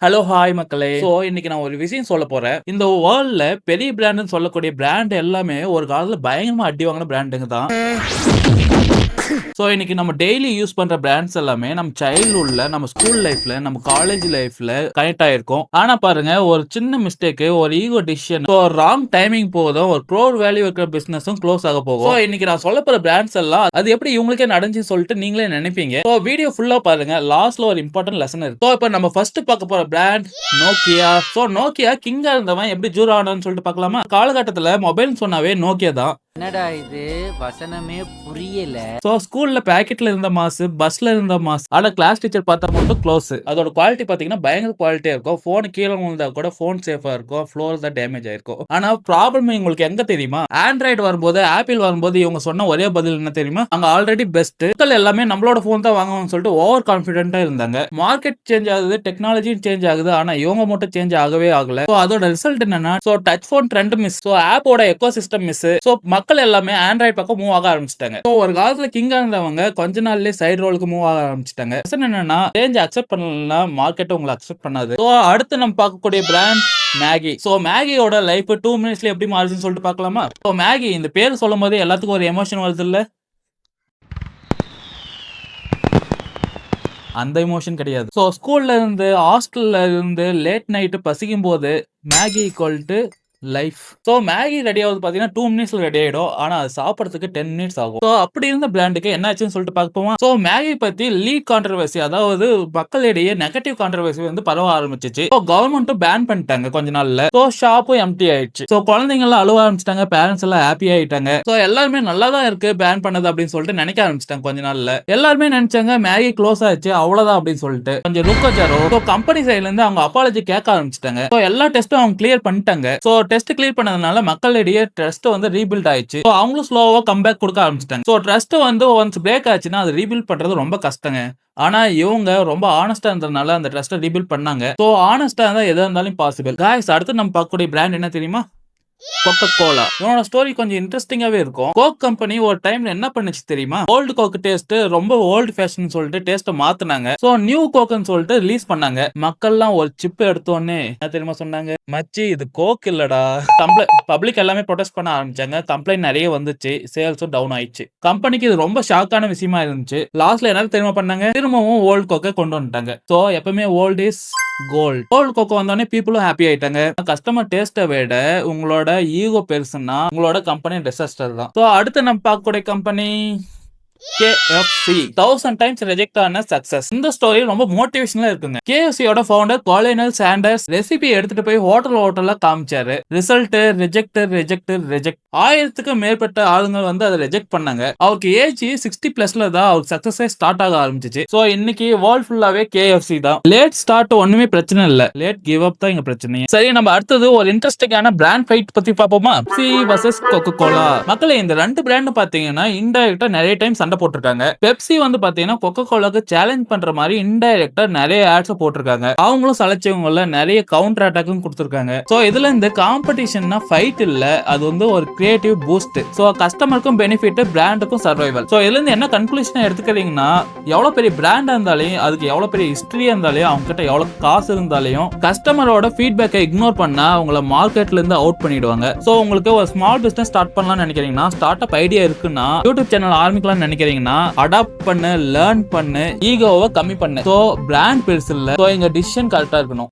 Hello, hi மக்களே. இன்னைக்கு நான் ஒரு விஷயம் சொல்லப் போறேன். இந்த வேர்ல்ட்ல பெரிய பிராண்டுன்னு சொல்லக்கூடிய பிராண்ட் எல்லாமே ஒரு காலத்துல பயங்கரமா அடி வாங்குன பிராண்டுங்க தான். இன்னைக்கு நம்ம டெய்லி யூஸ் பண்ற பிராண்ட்ஸ் எல்லாமே நம்ம சைல்ட்ஹுட்ல, நம்ம ஸ்கூல் லைஃப்ல, நம்ம காலேஜ் லைஃப்ல கனெக்ட் ஆயிருக்கும். ஆனா பாருங்க, ஒரு சின்ன மிஸ்டேக், ஒரு ஈகோ டிசிஷன், ராங் டைமிங் போதும் ஒரு க்ரோர் வேல்யூ இருக்கிற பிசினஸும் க்ளோஸ் ஆக போகும். இன்னைக்கு நான் சொல்லப் போற பிராண்ட்ஸ் எல்லாம் அது எப்படி இவங்களுக்கே நடந்துச்சுன்னு சொல்லிட்டு நீங்களே நினைப்பீங்க. வீடியோ ஃபுல்லா பாருங்க. லாஸ்ட்ல ஒரு இம்பார்ட்டன்ட் லெசன் இருக்கு. இப்ப நம்ம ஃபர்ஸ்ட் பார்க்க போற பிராண்ட் நோக்கியா. நோக்கியா கிங்கா இருந்தவன் எப்படி ஜூரோ ஆனான்னு சொல்லிட்டு பார்க்கலாமா? காலகட்டத்துல மொபைல் சொன்னாவே நோக்கியா தான். என்னடா இது வசனமே புரியல. ஸ்கூல்ல பாக்கெட்ல இருந்த மாசு, பஸ்ல இருந்த மாசு, ஆனா கிளாஸ் டீச்சர் பார்த்தா மட்டும் க்ளோஸ். அதோட குவாலிட்டி பாத்தீங்கன்னா பயங்கர குவாலிட்டியா இருக்கும். போன் கீழே விழுந்தா கூட போன் சேஃபா இருக்கும். ஃப்ளோர் தான் டேமேஜ் ஆயிருக்கும். ஆனா ப்ராப்ளம் உங்களுக்கு எங்க தெரியுமா? ஆண்ட்ராய்டு வரும்போது, ஆப்பிள் வரும்போது இவங்க சொன்ன ஒரே பதில் என்ன தெரியுமா? அங்க ஆல்ரெடி பெஸ்ட். மக்கள் எல்லாமே நம்மளோட போன் தான் வாங்குவாங்கன்னு சொல்லிட்டு ஓவர் கான்பிடென்ட்டா இருந்தாங்க. மார்க்கெட் சேஞ்ச் ஆகுது, டெக்னாலஜி சேஞ்ச் ஆகுது, ஆனா இவங்க மட்டும் சேஞ்ச் ஆகவே ஆகல. அதோட ரிசல்ட் என்னன்னா, டச் போன் ட்ரெண்ட் மிஸ், ஆப்போட எக்கோ சிஸ்டம் மிஸ். மக்கள் எல்லாமே ஆண்ட்ராய்டு பக்கம் மூவ் ஆக ஆரம்பிச்சிட்டாங்க. ஒரு காலத்துல கிங்கா இருந்தவங்க கொஞ்ச நாள்லயே சைடு ரோலுக்கு மூவ் ஆக ஆரம்பிச்சிட்டாங்க. என்னன்னா, சேஞ்ச் அக்செப்ட் பண்ணலனா மார்க்கெட் உங்களை அக்செப்ட் பண்ணாது. அடுத்து நம்ம பார்க்கக்கூடிய பிராண்ட் மேகி. மேகியோட லைஃப் 2 மினிட்ஸ்ல எப்படி மாறுச்சுன்னு சொல்லிட்டு பார்க்கலாமா? மேகி இந்த பேர் சொல்லும் போது எல்லாத்துக்கும் ஒரு எமோஷன் வருது இல்ல? அந்த எமோஷன் கிடையாது. ஸ்கூல்ல இருந்து, ஹாஸ்டல்ல இருந்து லேட் நைட் பசிக்கும் போது Maggi equal to life. Maggi ready ஆகுது பாத்தீங்கன்னா 2 மினிட்ஸ்ல ரெடி ஆயிடும். ஆனா அது சாப்பிடறதுக்கு 10 மினிட்ஸ் ஆகும். அப்படி இருந்த பிராண்டுக்கு என்ன ஆச்சுன்னு சொல்லிட்டு பார்ப்போமா? மேகி பத்தி லீக் கான்ட்ரோவர்சி, அதாவது மக்களிடையே நெகட்டிவ் கான்ட்ரோவர்சி வந்து பரவ ஆரம்பிச்சிச்சு. கவர்மெண்ட்டும் பேன் பண்ணிட்டாங்க கொஞ்ச நாள்ல. ஷாப்பும் எம்டி ஆயிடுச்சு. குழந்தைங்க எல்லாம் அழுவ ஆரம்பிச்சிட்டாங்க, பேரண்ட்ஸ் எல்லாம் ஹாப்பி ஆயிட்டாங்க. எல்லாருமே நல்லா தான் இருக்கு பேன் பண்ணது அப்படின்னு சொல்லிட்டு நினைக்க ஆரம்பிச்சிட்டாங்க. கொஞ்ச நாள்ல எல்லாருமே நினைச்சாங்க மேகி க்ளோஸ் ஆயிடுச்சு அவ்வளவுதான் அப்படின்னு சொல்லிட்டு. கொஞ்சம் ருக்கோ கம்பெனி சைட்ல இருந்து அவங்க அப்பாலஜி கேட்க ஆரம்பிச்சிட்டாங்க. எல்லா டெஸ்டும் அவங்க கிளியர் பண்ணிட்டாங்க. டெஸ்ட் கிளியர் பண்ணதுனால மக்களிடையே ட்ரஸ்ட் வந்து ரீபில்ட் ஆயிடுச்சு. அவங்களும் ஸ்லோவா கம்பேக் கொடுக்க ஆரம்பிச்சிட்டாங்க. ட்ரஸ்ட் வந்து ஒன்ஸ் பிரேக் ஆச்சுன்னா அது ரீபில்ட் பண்றது ரொம்ப கஷ்டங்க. ஆனா இவங்க ரொம்ப ஆனஸ்டா இருந்ததுனால அந்த ட்ரஸ்ட்டை ரீபில்ட் பண்ணாங்க. ஆனஸ்டா இருந்தா எதா இருந்தாலும் பாசிபிள். காய்ஸ், அடுத்து நம்ம பார்க்கக்கூடிய பிராண்ட் என்ன தெரியுமா? Cocoa Cola. இவனோட ஸ்டோரி கொஞ்சம் இன்ட்ரெஸ்டிங்காவே இருக்கும். கோக் கம்பெனி ஒரு டைம்ல என்ன பண்ணுச்சு தெரியுமா? ஓல்டு கோக் டேஸ்ட் ரொம்ப ஓல்டு ஃபேஷன் சொல்லிட்டு டேஸ்ட் மாத்துனாங்க. நியூ கோக்னு சொல்லிட்டு ரிலீஸ் பண்ணாங்க. மக்கள்லாம் ஒரு சிப் எடுத்தோன்னே என்ன தெரியுமா சொன்னாங்க? மச்சி, இது கோக் இல்லடா. பப்ளிக் எல்லாமே ப்ரொடெஸ்ட் பண்ண ஆரம்பிச்சாங்க. கம்ப்ளைண்ட் நிறைய வந்துச்சு. சேல்ஸும் டவுன் ஆயிடுச்சு. கம்பெனிக்கு இது ரொம்ப ஷாக்கான விஷயமா இருந்துச்சு. லாஸ்ட்ல என்ன தெரியுமா பண்ணாங்க? திரும்பவும் ஓல்டு கோக்கை கொண்டு வந்துட்டாங்க. எப்பவுமே old is gold. Old coco வந்தோடனே பீப்புளும் ஹாப்பி ஆயிட்டாங்க. கஸ்டமர் டேஸ்ட்டை விட உங்களோட ஈகோ பெருசுன்னா உங்களோட கம்பெனி டிசாஸ்டர் தான். அடுத்து நம்ம பார்க்கக்கூடிய கம்பெனி KFC. 1000 டைம்ஸ் ரிஜெக்ட் ஆன சக்சஸ். இந்த ஸ்டோரி ரொம்ப மோட்டிவேஷனலா இருக்குங்க. KFC யோட ஃபவுண்டர் கொலினல் சாண்டர்ஸ் ரெசிபி எடுத்துட்டு போய் ஹோட்டல்ல காமிச்சாரு. Result reject. 1000க்கும் மேற்பட்ட ஆளுங்க வந்து அதை ரிஜெக்ட் பண்ணாங்க. அவருக்கு ஏஜ் 60+ தான் அவருக்கு சக்சஸே ஸ்டார்ட் ஆக ஆரம்பிச்சிச்சு. இன்னைக்கு வேர்ல்ட் ஃபுல்லாவே KFC தான். லேட் ஸ்டார்ட் ஒண்ணுமே பிரச்சனை இல்ல, லேட் கிவ் அப் தான் இங்க பிரச்சனை. சரி, நம்ம அடுத்தது ஒரு இன்ட்ரெஸ்டிங்கான பிராண்ட் ஃபைட் பத்தி பாப்போமா? Pepsi vs Coca Cola. மக்களே, இந்த ரெண்டு பிராண்ட் பாத்தீங்கன்னா இன்டைரக்டா நிறைய டைம் சண்டை போட்டிருக்காங்க. பெப்சி வந்து பாத்தீங்கன்னா கோகோ கோலாக்கு சேலஞ்ச் பண்ற மாதிரி இன்டைரக்டா நிறைய ஆட்ஸ் போட்டிருக்காங்க. அவங்களும் சலைச்சவங்கள நிறைய கவுண்டர் அட்டாக்கும் கொடுத்திருக்காங்க. இதுல இந்த காம்படிஷன்னா ஃபைட் இல்ல, அது வந்து ஒரு கிரியேட்டிவ் பூஸ்ட். கஸ்டமருக்கும் பெனிஃபிட், பிராண்டுக்கும் சர்வைவல். இதுல இருந்து என்ன கன்க்ளூஷன் எடுத்துக்கிறீங்கன்னா, எவ்வளவு பெரிய பிராண்டா இருந்தாலும், அதுக்கு எவ்வளவு பெரிய ஹிஸ்டரியா இருந்தாலும், அவங்க கிட்ட எவ்வளவு காசு இருந்தாலும், கஸ்டமரோட ஃபீட்பேக்கை இக்னோர் பண்ணா அவங்கள மார்க்கெட்ல இருந்து அவுட் பண்ணிடுவாங்க. உங்களுக்கு ஒரு ஸ்மால் பிசினஸ் ஸ்டார்ட் பண்ணலாம்னு நினைக்கிறீங்கன்னா, ஸ்டார்ட் அப் ஐடியா இருக்குன்னா, யூடியூப் சேனல் ஆரம்பிக்கலாம்னு நினைக்கிறீங்கன்னா, அடாப்ட் பண்ணு, லேர்ன் பண்ணு, ஈகோவை கம்மி பண்ணு. பிராண்ட் பெருசு இல்ல, இங்க டிசிஷன் கரெக்டா இருக்கணும்.